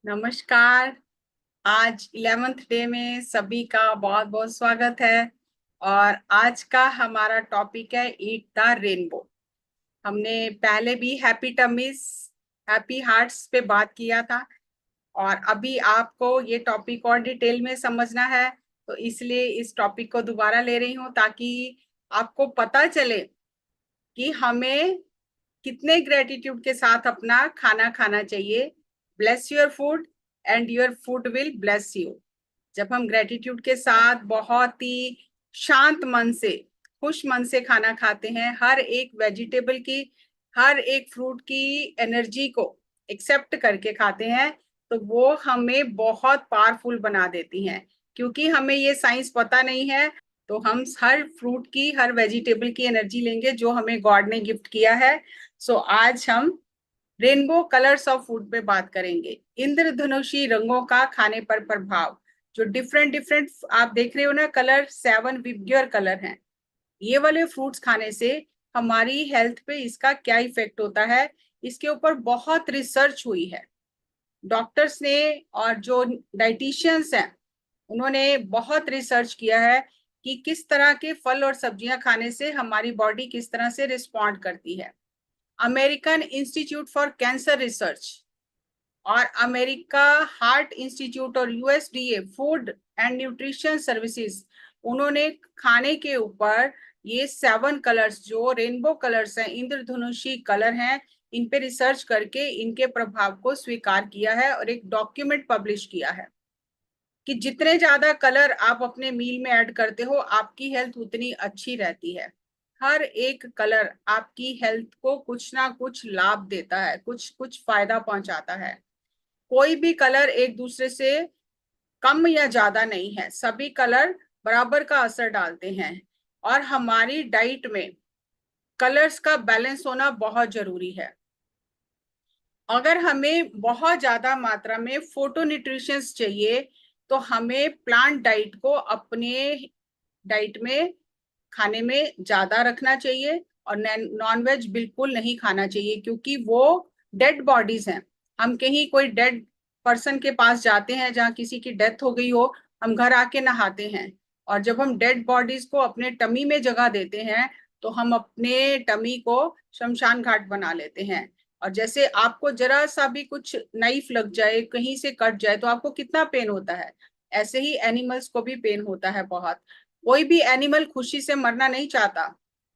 नमस्कार। आज 11th day में सभी का बहुत बहुत स्वागत है। और आज का हमारा टॉपिक है ईट द रेनबो। हमने पहले भी हैप्पी टमीज हैप्पी हार्ट्स पे बात किया था, और अभी आपको ये टॉपिक और डिटेल में समझना है, तो इसलिए इस टॉपिक को दोबारा ले रही हूँ ताकि आपको पता चले कि हमें कितने ग्रेटिट्यूड के साथ अपना खाना खाना चाहिए। Bless your food and your food will bless you. जब हम ग्रेटिट्यूड के साथ बहुत ही शांत मन से, खुश मन से खाना खाते हैं, हर एक वेजिटेबल की, हर एक फ्रूट की एनर्जी को एक्सेप्ट करके खाते हैं, तो वो हमें बहुत पावरफुल बना देती हैं। क्योंकि हमें ये साइंस पता नहीं है, तो हम हर फ्रूट की, हर वेजिटेबल की एनर्जी लेंगे जो हमें गॉड ने गिफ्ट किया है। सो आज हम रेनबो कलर्स ऑफ फूड पे बात करेंगे। इंद्रधनुषी रंगों का खाने पर प्रभाव। जो डिफरेंट डिफरेंट आप देख रहे हो ना, कलर 7 विवियर कलर हैं। ये वाले फ्रूट्स खाने से हमारी हेल्थ पे इसका क्या इफेक्ट होता है, इसके ऊपर बहुत रिसर्च हुई है। डॉक्टर्स ने और जो डाइटिशियंस हैं, उन्होंने बहुत रिसर्च किया है कि किस तरह के फल और सब्जियां खाने से हमारी बॉडी किस तरह से रिस्पॉन्ड करती है। American institute for cancer research और अमेरिका हार्ट इंस्टीट्यूट और USDA food and nutrition services, उन्होंने खाने के ऊपर ये 7 कलर्स जो रेनबो कलर्स हैं, इंद्रधनुषी कलर हैं, इन पे रिसर्च करके इनके प्रभाव को स्वीकार किया है और एक डॉक्यूमेंट पब्लिश किया है कि जितने ज्यादा कलर आप अपने मील में ऐड करते हो, आपकी हेल्थ उतनी अच्छी रहती है। हर एक कलर आपकी हेल्थ को कुछ ना कुछ लाभ देता है, कुछ कुछ फायदा पहुंचाता है। कोई भी कलर एक दूसरे से कम या ज्यादा नहीं है, सभी कलर बराबर का असर डालते हैं। और हमारी डाइट में कलर्स का बैलेंस होना बहुत जरूरी है। अगर हमें बहुत ज्यादा मात्रा में फोटो न्यूट्रिशंस चाहिए, तो हमें प्लांट डाइट को अपने डाइट में, खाने में ज्यादा रखना चाहिए। और नॉन वेज बिल्कुल नहीं खाना चाहिए, क्योंकि वो डेड बॉडीज हैं। हम कहीं कोई डेड पर्सन के पास जाते हैं जहाँ किसी की डेथ हो गई हो, हम घर आके नहाते हैं, और जब हम डेड बॉडीज को अपने टमी में जगह देते हैं, तो हम अपने टमी को शमशान घाट बना लेते हैं। और जैसे आपको जरा सा भी कुछ नाइफ लग जाए, कहीं से कट जाए, तो आपको कितना पेन होता है। ऐसे ही एनिमल्स को भी पेन होता है बहुत। कोई भी एनिमल खुशी से मरना नहीं चाहता।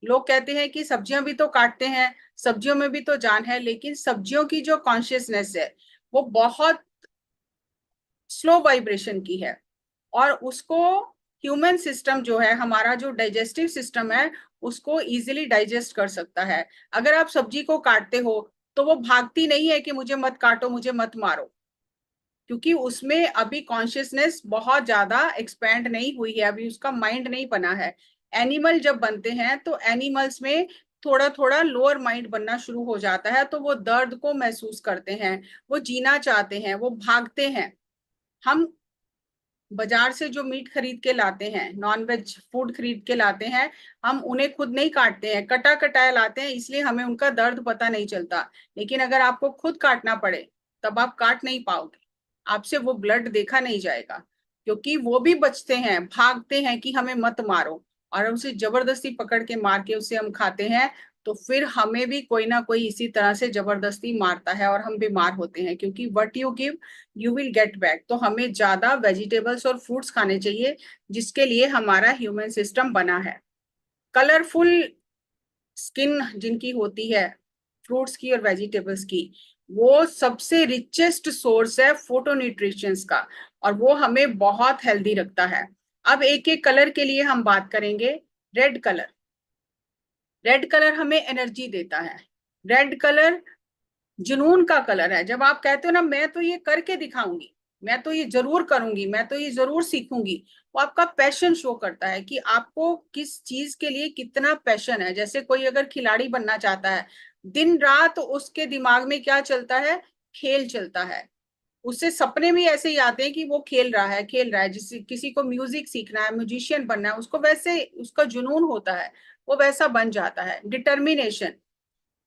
लोग कहते हैं कि सब्जियां भी तो काटते हैं, सब्जियों में भी तो जान है, लेकिन सब्जियों की जो कॉन्शियसनेस है, वो बहुत स्लो वाइब्रेशन की है। और उसको ह्यूमन सिस्टम जो है, हमारा जो डाइजेस्टिव सिस्टम है, उसको इजीली डाइजेस्ट कर सकता है। अगर आप सब्जी को काटते हो, तो वो भागती नहीं है कि मुझे मत काटो, मुझे मत मारो, क्योंकि उसमें अभी कॉन्शियसनेस बहुत ज्यादा एक्सपेंड नहीं हुई है, अभी उसका माइंड नहीं बना है। एनिमल जब बनते हैं, तो एनिमल्स में थोड़ा थोड़ा लोअर माइंड बनना शुरू हो जाता है, तो वो दर्द को महसूस करते हैं, वो जीना चाहते हैं, वो भागते हैं। हम बाजार से जो मीट खरीद के लाते हैं, नॉन वेज फूड खरीद के लाते हैं, हम उन्हें खुद नहीं काटते हैं, कटा कटाया लाते हैं, इसलिए हमें उनका दर्द पता नहीं चलता। लेकिन अगर आपको खुद काटना पड़े, तब आप काट नहीं पाओगे, आपसे वो ब्लड देखा नहीं जाएगा। क्योंकि वो भी बचते हैं, भागते हैं कि हमें मत मारो, और उसे जबरदस्ती पकड़ के मार के उसे हम खाते हैं, तो फिर हमें भी कोई ना कोई इसी तरह से जबरदस्ती मारता है और हम बीमार होते हैं। क्योंकि what you give you will get back. तो हमें ज्यादा वेजिटेबल्स और फ्रूट्स खाने चाहिए, जिसके लिए हमारा ह्यूमन सिस्टम बना है। कलरफुल स्किन जिनकी होती है, फ्रूट्स की और वेजिटेबल्स की, वो सबसे रिचेस्ट सोर्स है फोटो न्यूट्रिशंस का, और वो हमें बहुत हेल्दी रखता है। अब एक एक कलर के लिए हम बात करेंगे। Red colour. रेड कलर हमें एनर्जी देता है। रेड कलर जुनून का कलर है। जब आप कहते हो ना, मैं तो ये करके दिखाऊंगी, मैं तो ये जरूर करूंगी, मैं तो ये जरूर सीखूंगी, वो आपका पैशन शो करता है कि आपको किस चीज के लिए कितना पैशन है। जैसे कोई अगर खिलाड़ी बनना चाहता है, दिन रात उसके दिमाग में क्या चलता है, खेल चलता है। उससे सपने भी ऐसे ही आते हैं कि वो खेल रहा है, खेल रहा है। जिस किसी को म्यूजिक सीखना है, म्यूजिशियन बनना है, उसको वैसे उसका जुनून होता है, वो वैसा बन जाता है। डिटर्मिनेशन,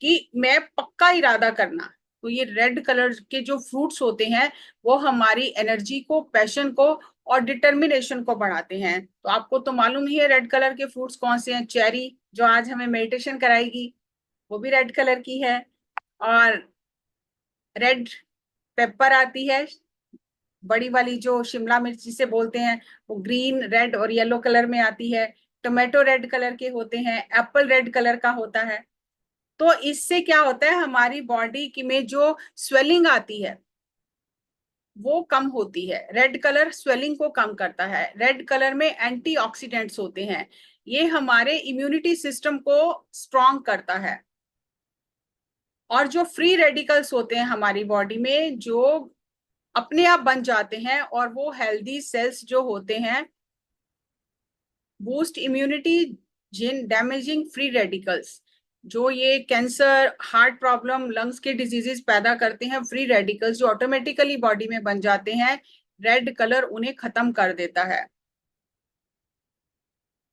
कि मैं पक्का इरादा करना, तो ये रेड कलर के जो फ्रूट्स होते हैं वो हमारी एनर्जी को, पैशन को और डिटर्मिनेशन को बढ़ाते हैं। तो आपको तो मालूम ही है रेड कलर के फ्रूट्स कौन से हैं। चेरी, जो आज हमें मेडिटेशन कराएगी, वो भी रेड कलर की है। और रेड पेपर आती है, बड़ी वाली जो शिमला मिर्च जिसे बोलते हैं, वो ग्रीन, रेड और येलो कलर में आती है। टोमेटो रेड कलर के होते हैं, एप्पल रेड कलर का होता है। तो इससे क्या होता है, हमारी बॉडी की में जो स्वेलिंग आती है वो कम होती है। रेड कलर स्वेलिंग को कम करता है। रेड कलर में एंटीऑक्सीडेंट्स होते हैं, ये हमारे इम्यूनिटी सिस्टम को स्ट्रॉन्ग करता है। और जो फ्री रेडिकल्स होते हैं हमारी बॉडी में, जो अपने आप बन जाते हैं, और वो हेल्दी सेल्स जो होते हैं, बूस्ट इम्यूनिटी जिन डैमेजिंग फ्री रेडिकल्स, जो ये कैंसर, हार्ट प्रॉब्लम, लंग्स के डिजीजेस पैदा करते हैं, फ्री रेडिकल्स जो ऑटोमेटिकली बॉडी में बन जाते हैं, रेड कलर उन्हें खत्म कर देता है।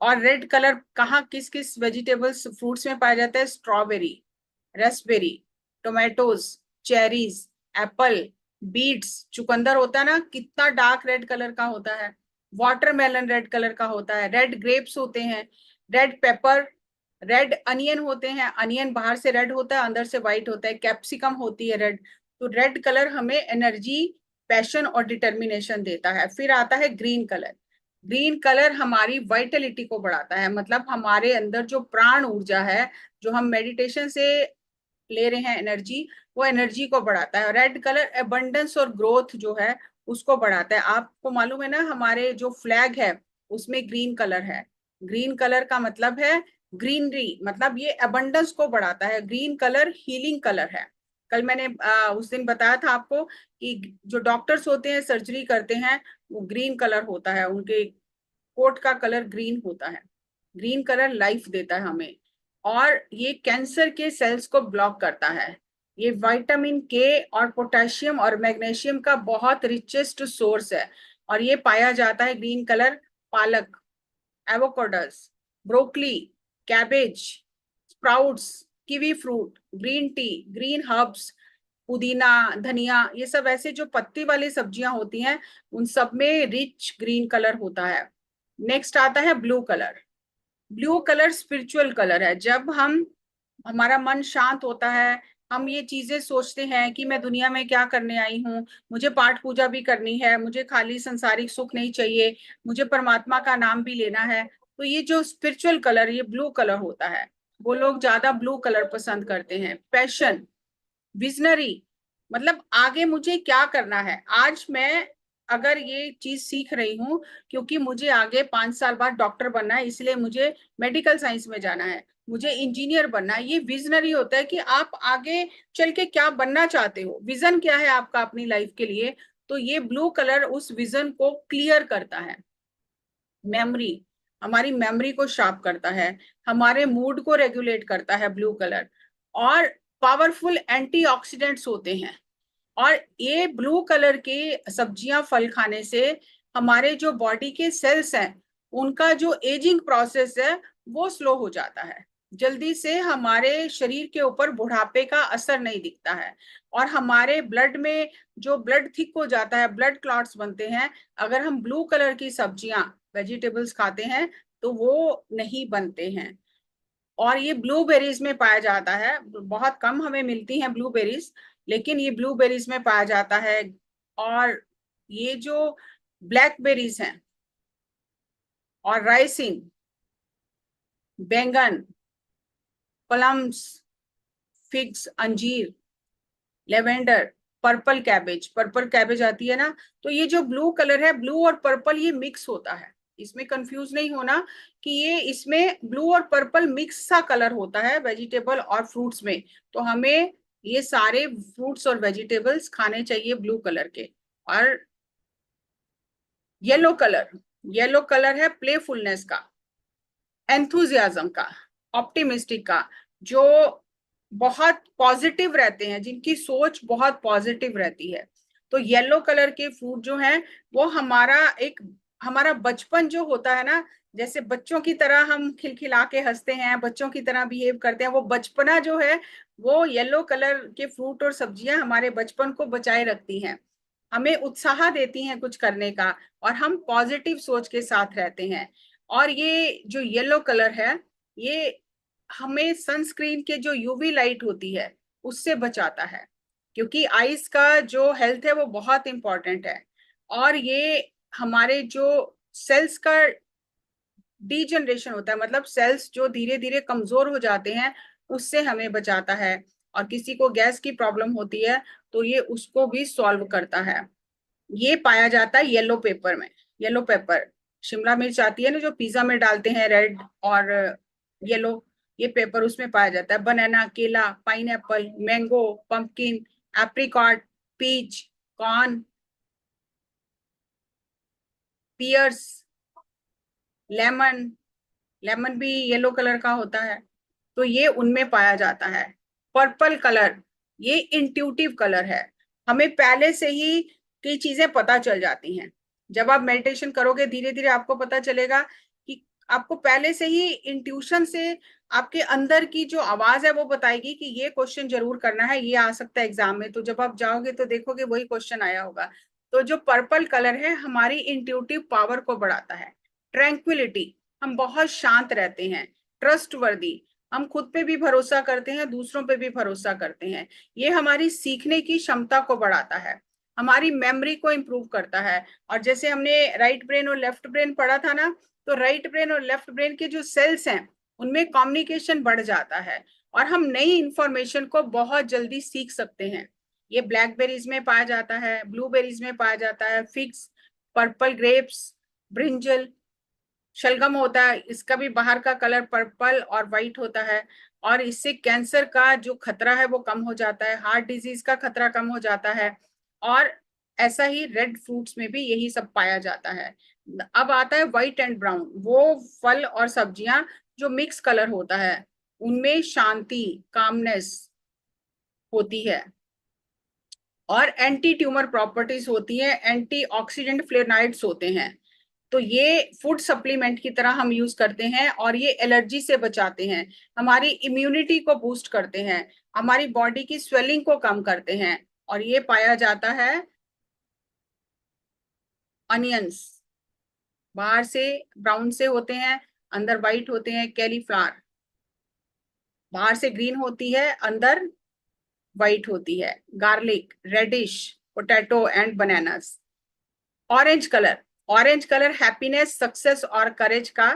और रेड कलर कहाँ, किस किस वेजिटेबल्स, फ्रूट्स में पाया जाता है? Strawberry, raspberry, tomatoes, cherries, apple, beets, चुकंदर होता है ना, कितना डार्क रेड कलर का होता है। वाटरमेलन रेड कलर का होता है। रेड ग्रेप्स होते हैं। रेड पेपर, रेड अनियन होते हैं। अनियन बाहर से रेड होता है, अंदर से व्हाइट होता है। कैप्सिकम होती है रेड। तो रेड कलर हमें एनर्जी, पैशन और डिटर्मिनेशन देता है। फिर आता है ग्रीन कलर। ग्रीन कलर हमारी वाइटलिटी को बढ़ाता है, मतलब हमारे अंदर जो प्राण ऊर्जा है, जो हम मेडिटेशन से ले रहे हैं एनर्जी, वो एनर्जी को बढ़ाता है। रेड कलर एबंडेंस और ग्रोथ जो है उसको बढ़ाता है। आपको मालूम है ना, हमारे जो फ्लैग है उसमें ग्रीन कलर है। ग्रीन कलर का मतलब है ग्रीनरी, मतलब ये एबंडेंस को बढ़ाता है। ग्रीन कलर हीलिंग कलर है। कल मैंने उस दिन बताया था आपको कि जो डॉक्टर्स होते हैं, सर्जरी करते हैं, वो ग्रीन कलर होता है, उनके कोट का कलर ग्रीन होता है। ग्रीन कलर लाइफ देता है हमें, और ये कैंसर के सेल्स को ब्लॉक करता है। ये विटामिन के और पोटेशियम और मैग्नीशियम का बहुत रिचेस्ट सोर्स है, और ये पाया जाता है ग्रीन कलर पालक, avocados, broccoli, cabbage, sprouts, kiwi fruit, green tea, green herbs, पुदीना, धनिया, ये सब ऐसे जो पत्ती वाली सब्जियां होती हैं, उन सब में रिच ग्रीन कलर होता है। नेक्स्ट आता है blue colour. Blue colour spiritual colour है। जब हम, हमारा मन शांत होता है, हम ये चीजें सोचते हैं कि मैं दुनिया में क्या करने आई हूँ, मुझे पाठ पूजा भी करनी है, मुझे खाली संसारिक सुख नहीं चाहिए, मुझे परमात्मा का नाम भी लेना है, तो ये जो स्पिरिचुअल कलर, ये ब्लू कलर होता है। वो लोग ज्यादा ब्लू कलर पसंद करते हैं। पैशन, विजनरी, मतलब आगे मुझे क्या करना है। आज मैं अगर ये चीज सीख रही हूँ क्योंकि मुझे आगे 5 साल बाद डॉक्टर बनना है, इसलिए मुझे मेडिकल साइंस में जाना है, मुझे इंजीनियर बनना है, ये विजनरी होता है कि आप आगे चल के क्या बनना चाहते हो, विजन क्या है आपका अपनी लाइफ के लिए। तो ये ब्लू कलर उस विजन को क्लियर करता है। मेमोरी, हमारी मेमोरी को शार्प करता है, हमारे मूड को रेगुलेट करता है ब्लू कलर। और पावरफुल एंटीऑक्सीडेंट्स होते हैं। और ये ब्लू कलर के सब्जियां, फल खाने से हमारे जो बॉडी के सेल्स हैं, उनका जो एजिंग प्रोसेस है वो स्लो हो जाता है। जल्दी से हमारे शरीर के ऊपर बुढ़ापे का असर नहीं दिखता है। और हमारे ब्लड में जो ब्लड थिक हो जाता है, ब्लड क्लॉट्स बनते हैं, अगर हम ब्लू कलर की सब्जियां, वेजिटेबल्स खाते हैं तो वो नहीं बनते हैं। और ये ब्लूबेरीज में पाया जाता है। बहुत कम हमें मिलती हैं ब्लूबेरीज, लेकिन ये ब्लूबेरीज में पाया जाता है। और ये जो ब्लैकबेरीज हैं, और राइसिन, बैंगन, प्लम्स, फिग्स, अंजीर, lavender, purple cabbage, purple cabbage आती है ना, तो ये जो ब्लू कलर है, ब्लू और पर्पल ये मिक्स होता है। इसमें कंफ्यूज नहीं होना कि ये, इसमें ब्लू और पर्पल मिक्स सा कलर होता है वेजिटेबल और फ्रूट्स में। तो हमें ये सारे फ्रूट्स और वेजिटेबल्स खाने चाहिए ब्लू कलर के। और येलो कलर, येलो कलर है प्लेफुलनेस का, एंथुजियाज्म का, ऑप्टिमिस्टिक का, जो बहुत पॉजिटिव रहते हैं, जिनकी सोच बहुत पॉजिटिव रहती है। तो येलो कलर के फ्रूट जो हैं, वो हमारा एक, हमारा बचपन जो होता है ना, जैसे बच्चों की तरह हम खिलखिला के हंसते हैं, बच्चों की तरह बिहेव करते हैं, वो बचपना जो है वो येलो कलर के फ्रूट और सब्जियां हमारे बचपन को बचाए रखती हैं, हमें उत्साह देती हैं कुछ करने का, और हम पॉजिटिव सोच के साथ रहते हैं। और ये जो येलो कलर है, ये हमें सनस्क्रीन के जो यूवी लाइट होती है उससे बचाता है, क्योंकि आईज का जो हेल्थ है वो बहुत इंपॉर्टेंट है। और ये हमारे जो सेल्स का डीजनरेशन होता है, मतलब सेल्स जो धीरे धीरे कमजोर हो जाते हैं, उससे हमें बचाता है। और किसी को गैस की प्रॉब्लम होती है तो ये उसको भी सॉल्व करता है। ये पाया जाता है येलो पेपर में। येलो पेपर, शिमला मिर्च आती है ना जो पिज्जा में डालते हैं, रेड और येलो, ये पेपर उसमें पाया जाता है। बनाना, केला, pineapple, mango, pumpkin, apricot, peach, corn, pears, lemon, lemon भी येलो कलर का होता है, तो ये उनमें पाया जाता है। पर्पल कलर, ये इंट्यूटिव कलर है, हमें पहले से ही कई चीजें पता चल जाती हैं। जब आप मेडिटेशन करोगे धीरे धीरे आपको पता चलेगा कि आपको पहले से ही इंट्यूशन से आपके अंदर की जो आवाज है वो बताएगी कि ये क्वेश्चन जरूर करना है, ये आ सकता है एग्जाम में। तो जब आप जाओगे तो देखोगे वही क्वेश्चन आया होगा। तो जो पर्पल कलर है हमारी इंट्यूटिव पावर को बढ़ाता है। ट्रैंक्विलिटी, हम बहुत शांत रहते हैं। ट्रस्टवर्दी, हम खुद पे भी भरोसा करते हैं, दूसरों पे भी भरोसा करते हैं। ये हमारी सीखने की क्षमता को बढ़ाता है, हमारी मेमोरी को इम्प्रूव करता है। और जैसे हमने राइट ब्रेन और लेफ्ट ब्रेन पढ़ा था ना, तो राइट ब्रेन और लेफ्ट ब्रेन के जो सेल्स हैं उनमें कम्युनिकेशन बढ़ जाता है, और हम नई इंफॉर्मेशन को बहुत जल्दी सीख सकते हैं। ये ब्लैकबेरीज में पाया जाता है, ब्लूबेरीज में पाया जाता है, फिग्स, पर्पल ग्रेप्स, ब्रिंजल, शलगम होता है, इसका भी बाहर का कलर पर्पल और वाइट होता है। और इससे कैंसर का जो खतरा है वो कम हो जाता है, हार्ट डिजीज का खतरा कम हो जाता है। और ऐसा ही रेड फ्रूट्स में भी यही सब पाया जाता है। अब आता है व्हाइट एंड ब्राउन, वो फल और सब्जियां जो मिक्स कलर होता है, उनमें शांति, कामनेस होती है, और एंटी ट्यूमर प्रॉपर्टीज होती है, एंटी ऑक्सीडेंट फ्लेवोनॉइड्स होते हैं। तो ये फूड सप्लीमेंट की तरह हम यूज करते हैं, और ये एलर्जी से बचाते हैं, हमारी इम्यूनिटी को बूस्ट करते हैं, हमारी बॉडी की स्वेलिंग को कम करते हैं। और ये पाया जाता है अनियंस, बाहर से ब्राउन से होते हैं, अंदर व्हाइट होते हैं। कैलीफ्लावर, बाहर से ग्रीन होती है, अंदर व्हाइट होती है। Garlic, radish, potato and bananas. Orange colour, orange colour happiness, success और करेज का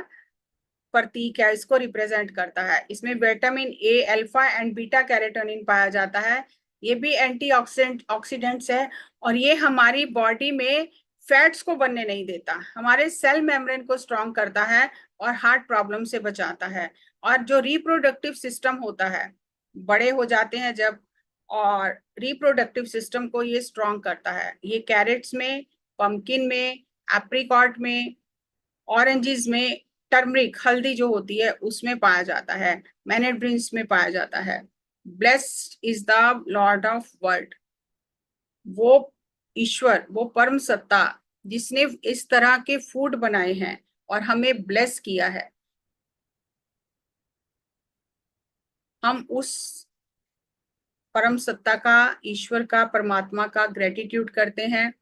प्रतीक है, इसको रिप्रेजेंट करता है। इसमें vitamin A, alpha and beta carotene पाया जाता है, ये भी एंटीऑक्सीडेंट ऑक्सीडेंट्स है। और ये हमारी बॉडी में फैट्स को बनने नहीं देता, हमारे सेल मेम्ब्रेन को स्ट्रॉन्ग करता है, और हार्ट प्रॉब्लम से बचाता है। और जो रिप्रोडक्टिव सिस्टम होता है, बड़े हो जाते हैं जब, और रिप्रोडक्टिव सिस्टम को ये स्ट्रॉन्ग करता है। ये कैरेट्स में, पंपकिन में, एप्रिकॉट में, ऑरेंजेस में, टर्मरिक हल्दी जो होती है उसमें पाया जाता है, मैनेड्रिन्स में पाया जाता है। Blessed is the Lord of world, वो ईश्वर, वो परम सत्ता जिसने इस तरह के फूड बनाए हैं और हमें ब्लेस किया है। हम उस परम सत्ता का, ईश्वर का, परमात्मा का ग्रेटिट्यूड करते हैं,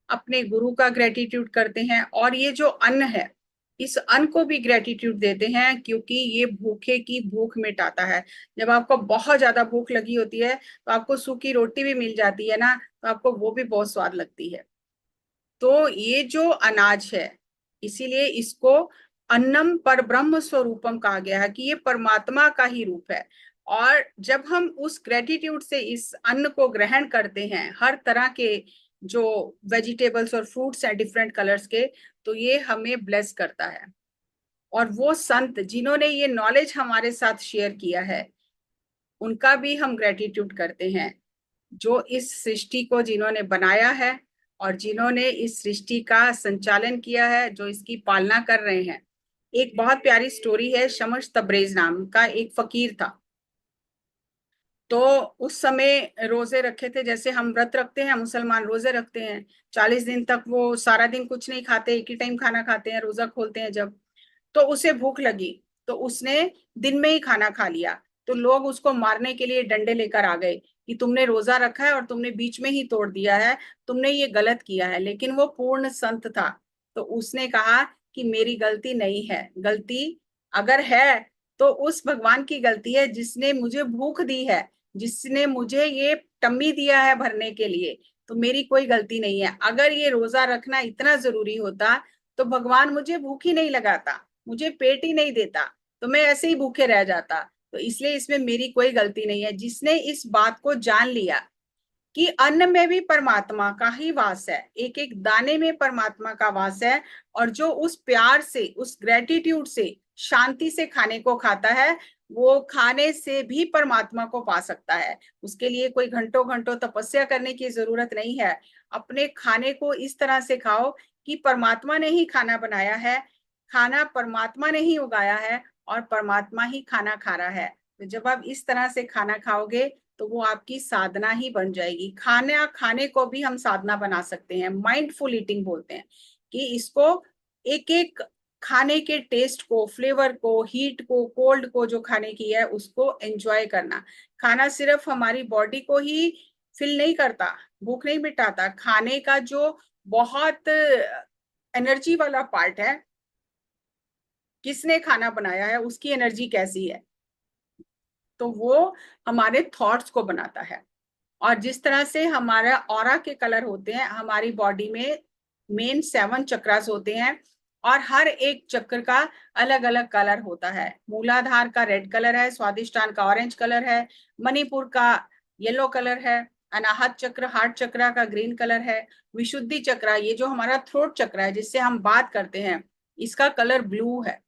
अपने गुरु का ग्रेटिट्यूड करते हैं, और ये जो अन्न है इस अन्न को भी ग्रेटिट्यूड देते हैं, क्योंकि ये भूखे की भूख मिटाता है। जब आपको बहुत ज्यादा भूख लगी होती है तो आपको सूखी रोटी भी मिल जाती है ना, तो आपको वो भी बहुत स्वाद लगती है। तो ये जो अनाज है, इसीलिए इसको अन्नम पर ब्रह्म स्वरूपम कहा गया है, कि ये परमात्मा का ही रूप है। और जब हम उस ग्रेटिट्यूड से इस अन्न को ग्रहण करते हैं, हर तरह के जो वेजिटेबल्स और फ्रूट्स हैं डिफरेंट कलर्स के, तो ये हमें ब्लेस करता है। और वो संत जिन्होंने ये नॉलेज हमारे साथ शेयर किया है, उनका भी हम ग्रेटिट्यूड करते हैं, जो इस सृष्टि को जिन्होंने बनाया है, और जिन्होंने इस सृष्टि का संचालन किया है, जो इसकी पालना कर रहे हैं। एक बहुत प्यारी स्टोरी है, शमस तब्रेज नाम का एक फकीर था। तो उस समय रोजे रखे थे, जैसे हम व्रत रखते हैं, मुसलमान रोजे रखते हैं 40 दिन तक, वो सारा दिन कुछ नहीं खाते, एक ही टाइम खाना खाते हैं, रोजा खोलते हैं जब। तो उसे भूख लगी, तो उसने दिन में ही खाना खा लिया। तो लोग उसको मारने के लिए डंडे लेकर आ गए कि तुमने रोजा रखा है और तुमने बीच में ही तोड़ दिया है, तुमने ये गलत किया है। लेकिन वो पूर्ण संत था, तो उसने कहा कि मेरी गलती नहीं है, गलती अगर है तो उस भगवान की गलती है जिसने मुझे भूख दी है, जिसने मुझे ये टम्मी दिया है भरने के लिए, तो मेरी कोई गलती नहीं है। अगर ये रोजा रखना इतना जरूरी होता तो भगवान मुझे भूख ही नहीं लगाता, मुझे पेट ही नहीं देता, तो मैं ऐसे ही भूखे रह जाता। तो इसलिए इसमें मेरी कोई गलती नहीं है। जिसने इस बात को जान लिया कि अन्न में भी परमात्मा का ही वास है, एक एक दाने में परमात्मा का वास है, और जो उस प्यार से, उस ग्रेटिट्यूड से, शांति से खाने को खाता है, वो खाने से भी परमात्मा को पा सकता है। उसके लिए कोई घंटों घंटों तपस्या करने की जरूरत नहीं है। अपने खाने को इस तरह से खाओ कि परमात्मा ने ही खाना बनाया है, खाना परमात्मा ने ही उगाया है, और परमात्मा ही खाना खा रहा है। तो जब आप इस तरह से खाना खाओगे तो वो आपकी साधना ही बन जाएगी। खाना खाने को भी हम साधना बना सकते हैं, माइंडफुल ईटिंग बोलते हैं, कि इसको एक एक खाने के टेस्ट को, फ्लेवर को, हीट को, कोल्ड को, जो खाने की है उसको एंजॉय करना। खाना सिर्फ हमारी बॉडी को ही फिल नहीं करता, भूख नहीं मिटाता। खाने का जो बहुत एनर्जी वाला पार्ट है, किसने खाना बनाया है, उसकी एनर्जी कैसी है, तो वो हमारे थॉट्स को बनाता है। और जिस तरह से हमारा ऑरा के कलर होते हैं, हमारी बॉडी में मेन 7 चक्रास होते हैं, और हर एक चक्र का अलग अलग कलर होता है। मूलाधार का रेड कलर है, स्वादिष्टान का ऑरेंज कलर है, मणिपुर का येलो कलर है, अनाहत चक्र, हार्ट चक्र का ग्रीन कलर है, विशुद्धि चक्र, ये जो हमारा थ्रोट चक्र है जिससे हम बात करते हैं, इसका कलर ब्लू है।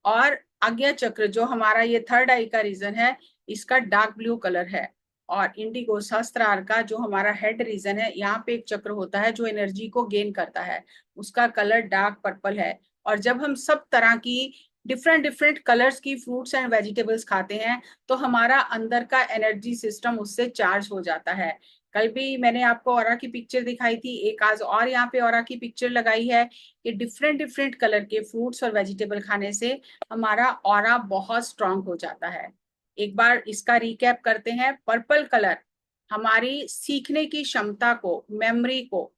और आज्ञा चक्र जो हमारा ये थर्ड आई का रीजन है, इसका डार्क ब्लू कलर है। और इंडिगो सहस्त्रार का जो हमारा हेड रीजन है, यहाँ पे एक चक्र होता है जो एनर्जी को गेन करता है, उसका कलर डार्क पर्पल है। और जब हम सब तरह की डिफरेंट डिफरेंट कलर्स की फ्रूट्स एंड वेजिटेबल्स खाते हैं तो हमारा अंदर का एनर्जी सिस्टम उससे चार्ज हो जाता है। कल भी मैंने आपको ऑरा की पिक्चर दिखाई थी, एक आज और यहाँ पे ऑरा की पिक्चर लगाई है कि डिफरेंट डिफरेंट कलर के फ्रूट्स और वेजिटेबल खाने से हमारा ऑरा बहुत स्ट्रांग हो जाता है। एक बार इसका रिकैप करते हैं। पर्पल कलर हमारी सीखने की क्षमता को, मेमोरी को,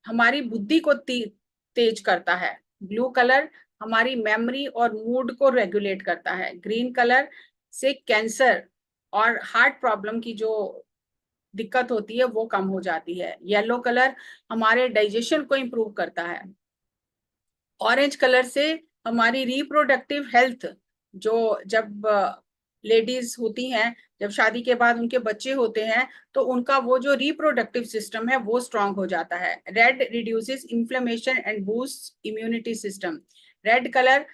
हमारी बुद्धि को तेज करता है। ब्लू कलर हमारी मेमोरी और मूड को रेगुलेट करता है। ग्रीन कलर से कैंसर और हार्ट प्रॉब्लम की जो दिक्कत होती है वो कम हो जाती है। येलो कलर हमारे डाइजेशन को इंप्रूव करता है। ऑरेंज कलर से हमारी रिप्रोडक्टिव हेल्थ, जो जब लेडीज होती हैं, जब शादी के बाद उनके बच्चे होते हैं, तो उनका वो जो रिप्रोडक्टिव सिस्टम है वो स्ट्रांग हो जाता है। Red reduces inflammation and boost immunity system. Red colour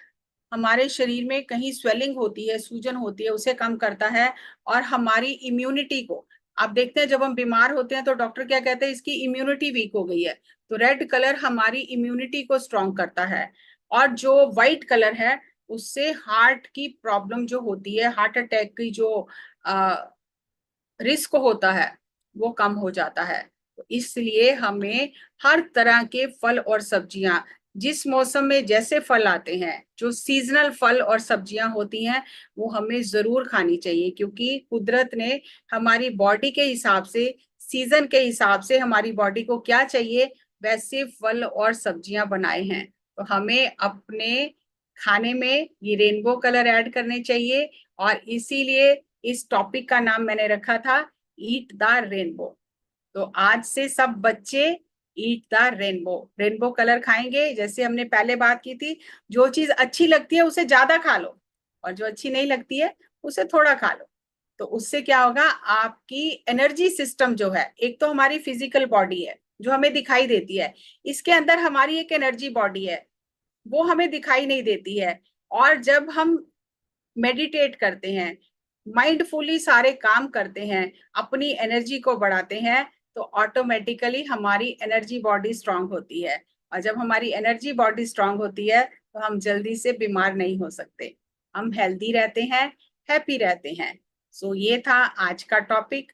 हमारे शरीर में कहीं स्वेलिंग होती है, सूजन होती है, उसे कम करता है। और हमारी इम्यूनिटी को, आप देखते हैं जब हम बीमार होते हैं तो डॉक्टर क्या कहते हैं, इसकी इम्यूनिटी वीक हो गई है, तो रेड कलर हमारी इम्यूनिटी को स्ट्रांग करता है। और जो व्हाइट कलर है उससे हार्ट की प्रॉब्लम जो होती है, हार्ट अटैक की जो रिस्क होता है वो कम हो जाता है। तो इसलिए हमें हर तरह के फल और सब्जियां, जिस मौसम में जैसे फल आते हैं, जो सीजनल फल और सब्जियां होती हैं, वो हमें जरूर खानी चाहिए, क्योंकि कुदरत ने हमारी बॉडी के हिसाब से, सीजन के हिसाब से हमारी बॉडी को क्या चाहिए वैसे फल और सब्जियां बनाए हैं। तो हमें अपने खाने में ये रेनबो कलर ऐड करने चाहिए, और इसीलिए इस टॉपिक का नाम मैंने रखा था ईट द रेनबो। तो आज से सब बच्चे eat the rainbow, rainbow colour खाएंगे। जैसे हमने पहले बात की थी, जो चीज अच्छी लगती है उसे ज्यादा खा लो, और जो अच्छी नहीं लगती है उसे थोड़ा खा लो। तो उससे क्या होगा, आपकी एनर्जी सिस्टम जो है, एक तो हमारी फिजिकल बॉडी है जो हमें दिखाई देती है, इसके अंदर हमारी एक एनर्जी बॉडी है, वो हमें दिखाई नहीं देती है। और जब हम मेडिटेट करते हैं, माइंडफुली सारे काम करते हैं, अपनी एनर्जी को बढ़ाते हैं, तो ऑटोमेटिकली हमारी एनर्जी बॉडी स्ट्रांग होती है। और जब हमारी एनर्जी बॉडी स्ट्रांग होती है तो हम जल्दी से बीमार नहीं हो सकते, हम हेल्दी रहते हैं, हैप्पी रहते हैं। सो ये था आज का टॉपिक।